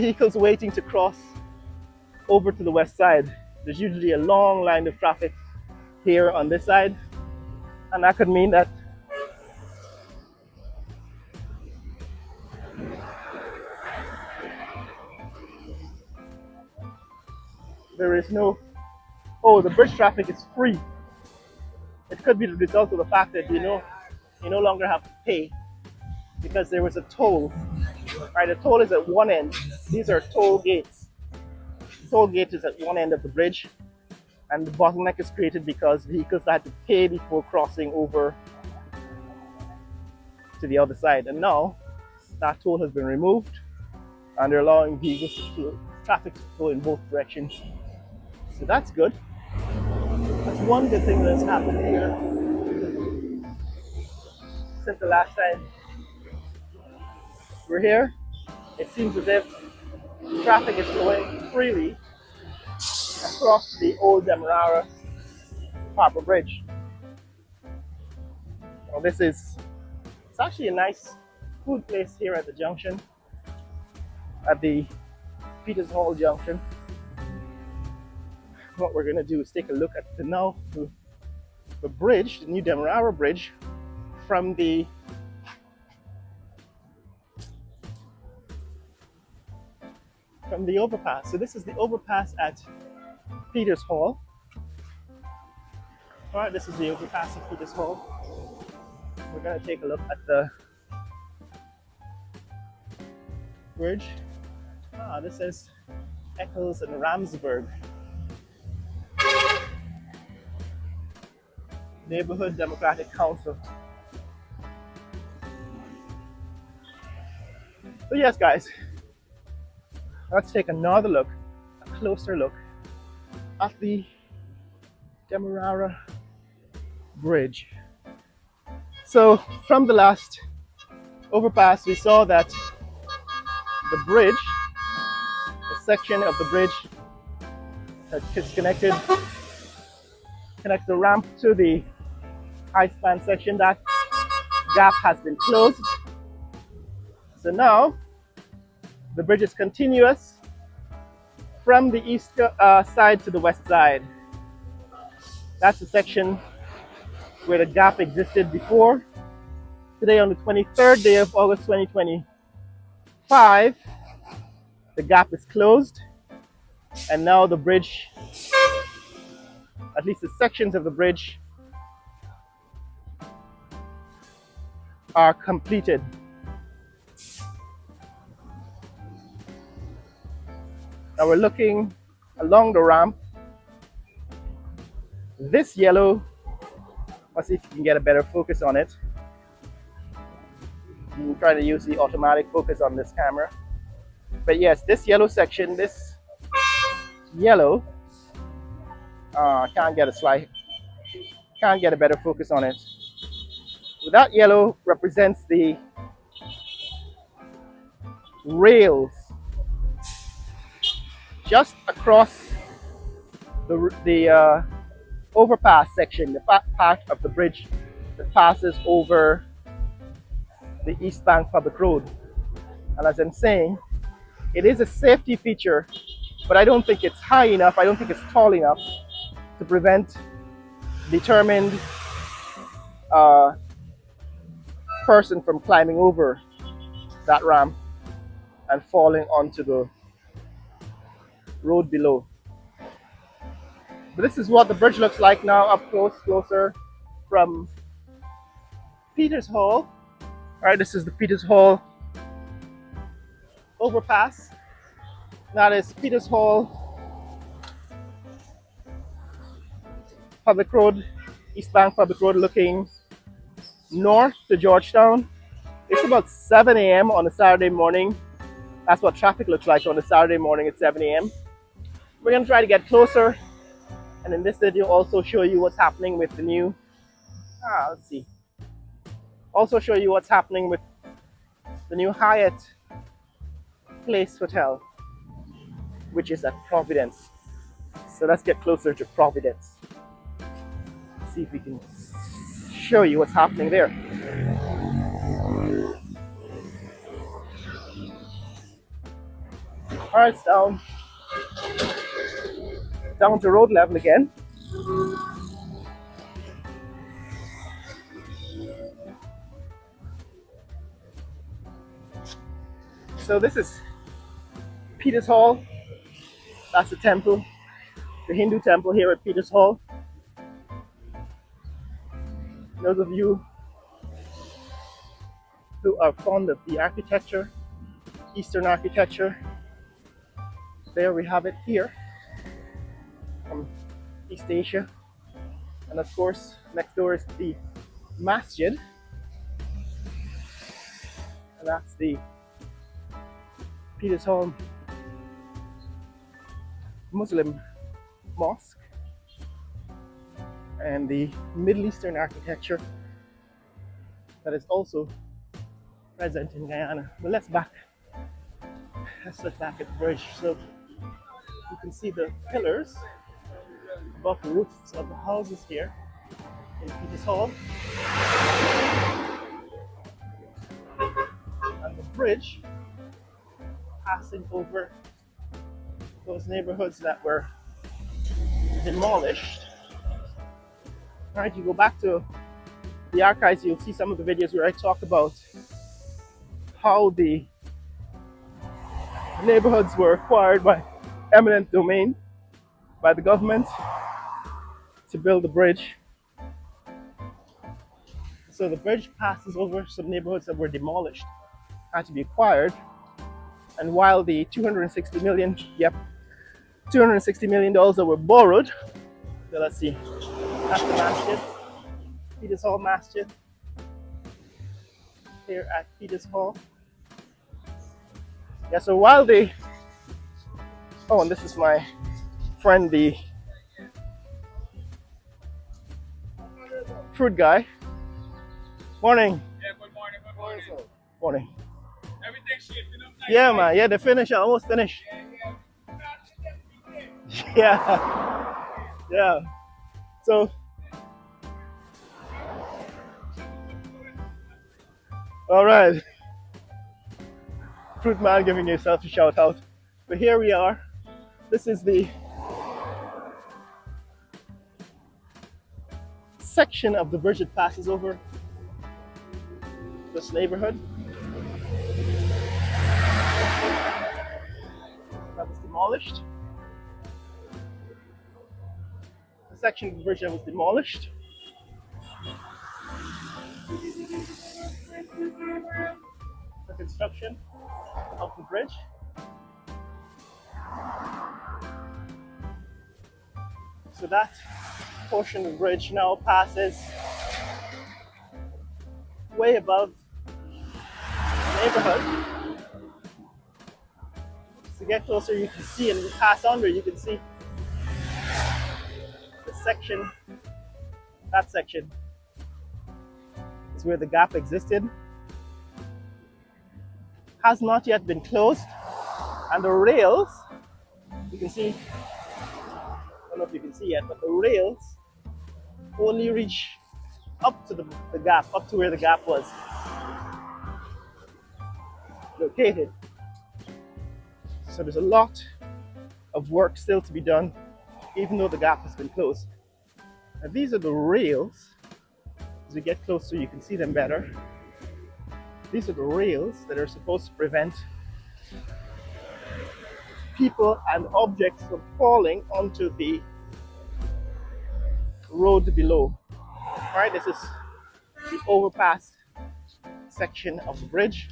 vehicles waiting to cross over to the west side. There's usually a long line of traffic here on this side, and that could mean that there is no, oh, the bridge traffic is free. It could be the result of the fact that you no longer have to pay because there was a toll. Right, the toll is at one end. These are toll gates. The toll gate is at one end of the bridge, and the bottleneck is created because vehicles had to pay before crossing over to the other side. And now that toll has been removed, and they're allowing vehicles to flow, traffic to flow in both directions. So that's good. That's one good thing that's happened here since the last time we're here. It seems as if traffic is flowing freely across the old Demerara Bridge. Well, it's actually a nice food place here at the junction, at the Peters Hall junction. What we're gonna do is take a look at the bridge, the new Demerara Bridge, from the overpass. So this is the overpass at Peters Hall. All right, this is the overpass at Peters Hall. We're gonna take a look at the bridge. This is Eccles and Ramsburg Neighborhood Democratic Council. So yes, guys, let's take another look, a closer look at the Demerara Bridge. So from the last overpass, we saw that the bridge, the section of the bridge that is connected the ramp to the high span section, that gap has been closed. So now the bridge is continuous from the east side to the west side. That's the section where the gap existed before. Today, on the 23rd day of August 2025, the gap is closed, and now the bridge, at least the sections of the bridge, are completed. Now we're looking along the ramp. This yellow, let's see if you can get a better focus on it. I'm trying to use the automatic focus on this camera. But yes, this yellow section, this yellow, can't get a better focus on it. So that yellow represents the rails just across the overpass section, the part of the bridge that passes over the East Bank Public Road. And as I'm saying, it is a safety feature, but I don't think it's high enough, I don't think it's tall enough to prevent determined person from climbing over that ramp and falling onto the road below. But this is what the bridge looks like now, up closer from Peters Hall. All right, this is the Peters Hall overpass. That is Peters Hall Public Road, East Bank Public Road, looking north to Georgetown. It's about 7 a.m. on a Saturday morning. That's what traffic looks like on a Saturday morning at 7 a.m. We're going to try to get closer, and in this video also show you what's happening with the new, let's see. Also show you what's happening with the new Hyatt Place Hotel, which is at Providence. So let's get closer to Providence. See if we can show you what's happening there. Alright, it's down to road level again. So this is Peter's Hall. That's the temple, the Hindu temple here at Peter's Hall. Those of you who are fond of the architecture, Eastern architecture, there we have it here from East Asia. And of course, next door is the masjid, and that's the Peter's Hall Muslim mosque, and the Middle Eastern architecture that is also present in Guyana. But let's look back at the bridge. So you can see the pillars above the roofs of the houses here in Peter's Hall. And the bridge passing over those neighborhoods that were demolished. All right, you go back to the archives, you'll see some of the videos where I talk about how the neighborhoods were acquired by eminent domain by the government to build the bridge. So the bridge passes over some neighborhoods that were demolished, had to be acquired. And while the $260 million that were borrowed, so let's see, that's the masjid, Peter's Hall Masjid, here at Peter's Hall. Yeah, so while they, oh, and this is my friend, the fruit guy. Morning. Yeah, good morning, good morning. Morning. Everything's shaping up nice. Yeah, man. Yeah, they finished. Almost finished. Yeah. Yeah. So, all right. Fruit man giving yourself a shout out. But here we are. This is the section of the bridge that passes over this neighborhood that was demolished. The section of the bridge that was demolished. The construction of the bridge. So that portion of the bridge now passes way above the neighborhood. To get closer, you can see, and we pass under, you can see the section, that section is where the gap existed. Has not yet been closed, and the rails, you can see, I don't know if you can see yet, but the rails only reach up to the gap, up to where the gap was located. So there's a lot of work still to be done, even though the gap has been closed. Now these are the rails. As we get closer, you can see them better. These are the rails that are supposed to prevent people and objects from falling onto the road below. All right, this is the overpass section of the bridge,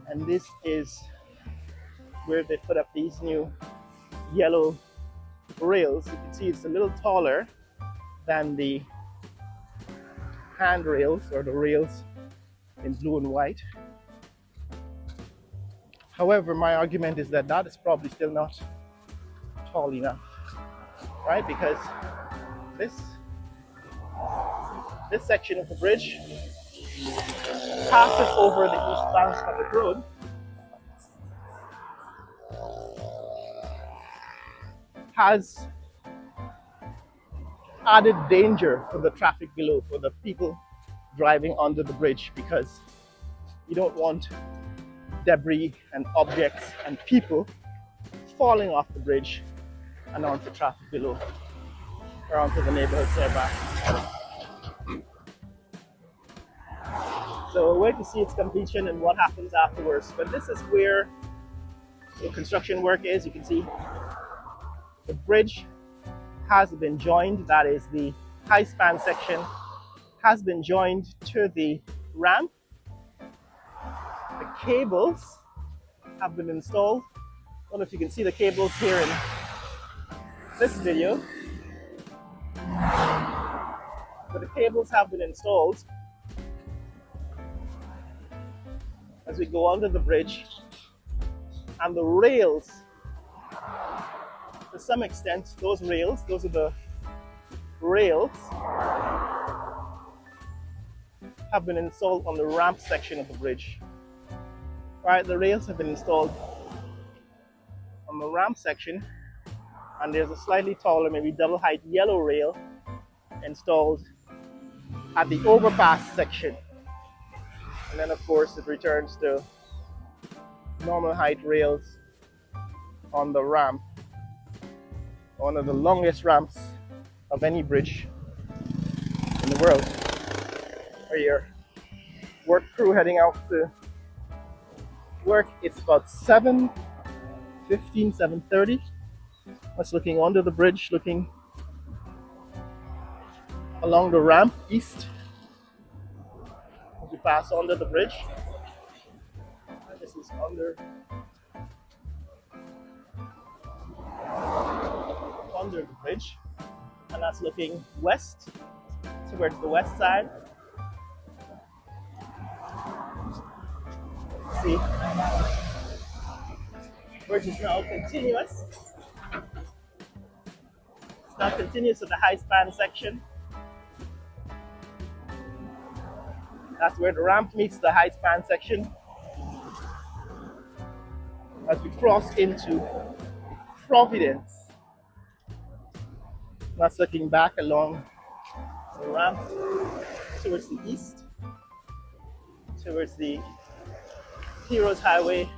and this is where they put up these new yellow rails. You can see it's a little taller than the handrails or the rails in blue and white. However, my argument is that that is probably still not tall enough, right? Because this section of the bridge passes over the east bank of the road, has added danger for the traffic below, for the people driving under the bridge, because you don't want debris and objects and people falling off the bridge and onto traffic below, or onto the neighborhoods nearby. So we'll wait to see its completion and what happens afterwards. But this is where the construction work is. You can see the bridge has been joined. That is, the high span section has been joined to the ramp. The cables have been installed. I don't know if you can see the cables here in this video, but the cables have been installed as we go under the bridge, and the rails, to some extent, those are the rails, have been installed on the ramp section of the bridge. Right, the rails have been installed on the ramp section, and there's a slightly taller, maybe double height yellow rail installed at the overpass section. And then of course it returns to normal height rails on the ramp, one of the longest ramps of any bridge in the world. For your work crew heading out to work, it's about 7:15, 7:30. That's looking under the bridge, looking along the ramp east as we pass under the bridge. And this is under the bridge, and that's looking west towards the west side. See, bridge is now continuous. It's now continuous to the high span section. That's where the ramp meets the high span section. As we cross into Providence, that's looking back along the ramp towards the east, towards the Heroes Highway.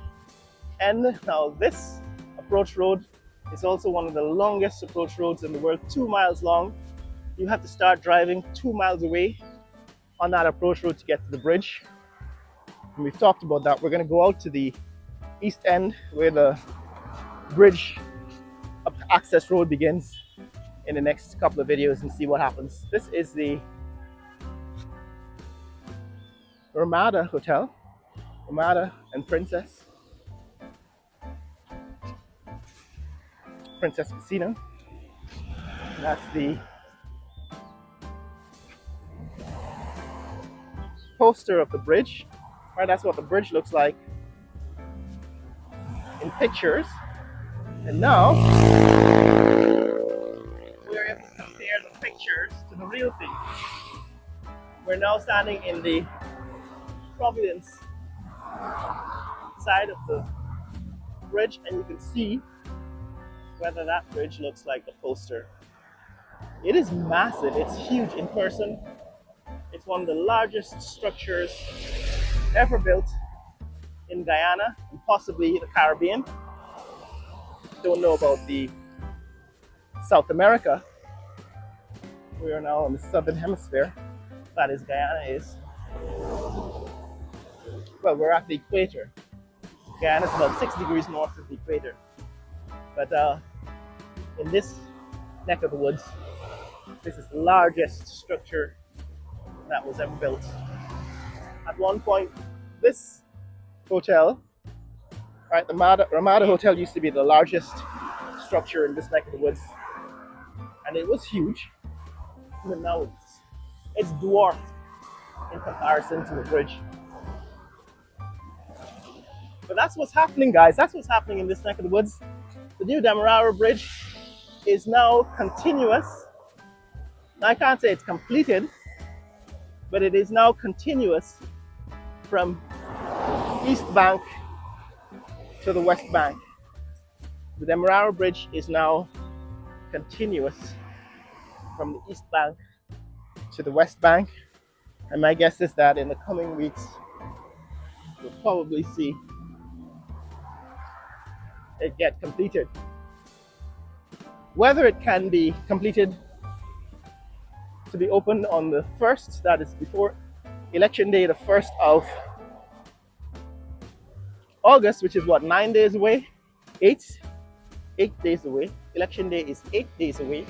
And now this approach road is also one of the longest approach roads in the world, 2 miles long. You have to start driving 2 miles away on that approach road to get to the bridge. And we've talked about that. We're going to go out to the east end where the bridge access road begins in the next couple of videos and see what happens. This is the Ramada Hotel, Ramada and Princess Casino. That's the poster of the bridge. Right, that's what the bridge looks like in pictures. And now we're able to compare the pictures to the real thing. We're now standing in the Providence side of the bridge, and you can see whether that bridge looks like the poster. It is massive, it's huge in person. It's one of the largest structures ever built in Guyana and possibly the Caribbean. Don't know about the South America. We are now in the southern hemisphere. That is, Guyana is. Well, we're at the equator. Guyana is about 6 degrees north of the equator. But in this neck of the woods, this is the largest structure that was ever built. At one point, this hotel, right, the Ramada Hotel used to be the largest structure in this neck of the woods, and it was huge. But now it's dwarfed in comparison to the bridge. But that's what's happening, guys. That's what's happening in this neck of the woods. The new Demerara Bridge is now continuous. Now, I can't say it's completed, but it is now continuous from East Bank to the West Bank. The Demerara Bridge is now continuous from the East Bank to the West Bank, and my guess is that in the coming weeks we'll probably see it get completed. Whether it can be completed to be opened on the 1st, that is before election day, the 1st of August, which is what, 9 days away? Eight? 8 days away. Election day is 8 days away.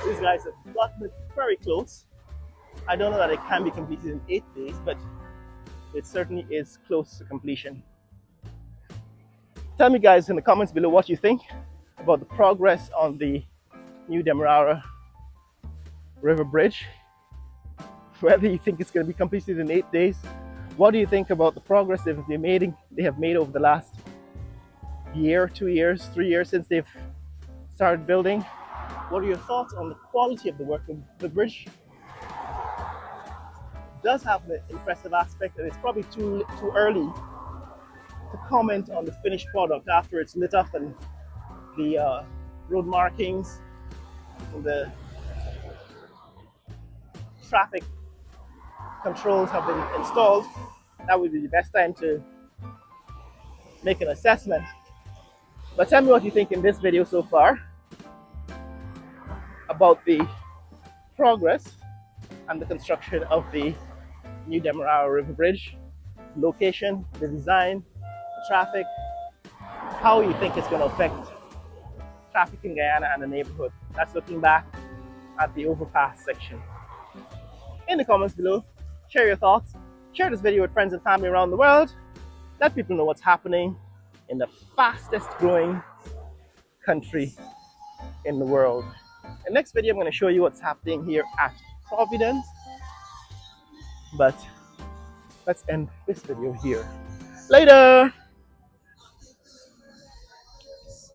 These guys have gotten it very close. I don't know that it can be completed in 8 days, but it certainly is close to completion. Tell me, guys, in the comments below what you think about the progress on the new Demerara River Bridge. Whether you think it's going to be completed in 8 days. What do you think about the progress they have made over the last year, 2 years, 3 years since they've started building? What are your thoughts on the quality of the work? The bridge does have an impressive aspect, and it's probably too early to comment on the finished product after it's lit up and the road markings and the traffic controls have been installed. That would be the best time to make an assessment. But tell me what you think in this video so far about the progress and the construction of the new Demerara River Bridge, location, the design, the traffic, how you think it's going to affect traffic in Guyana and the neighborhood. That's looking back at the overpass section. In the comments below, share your thoughts. Share this video with friends and family around the world. Let people know what's happening in the fastest growing country in the world. In the next video, I'm going to show you what's happening here at Providence. But let's end this video here. Later!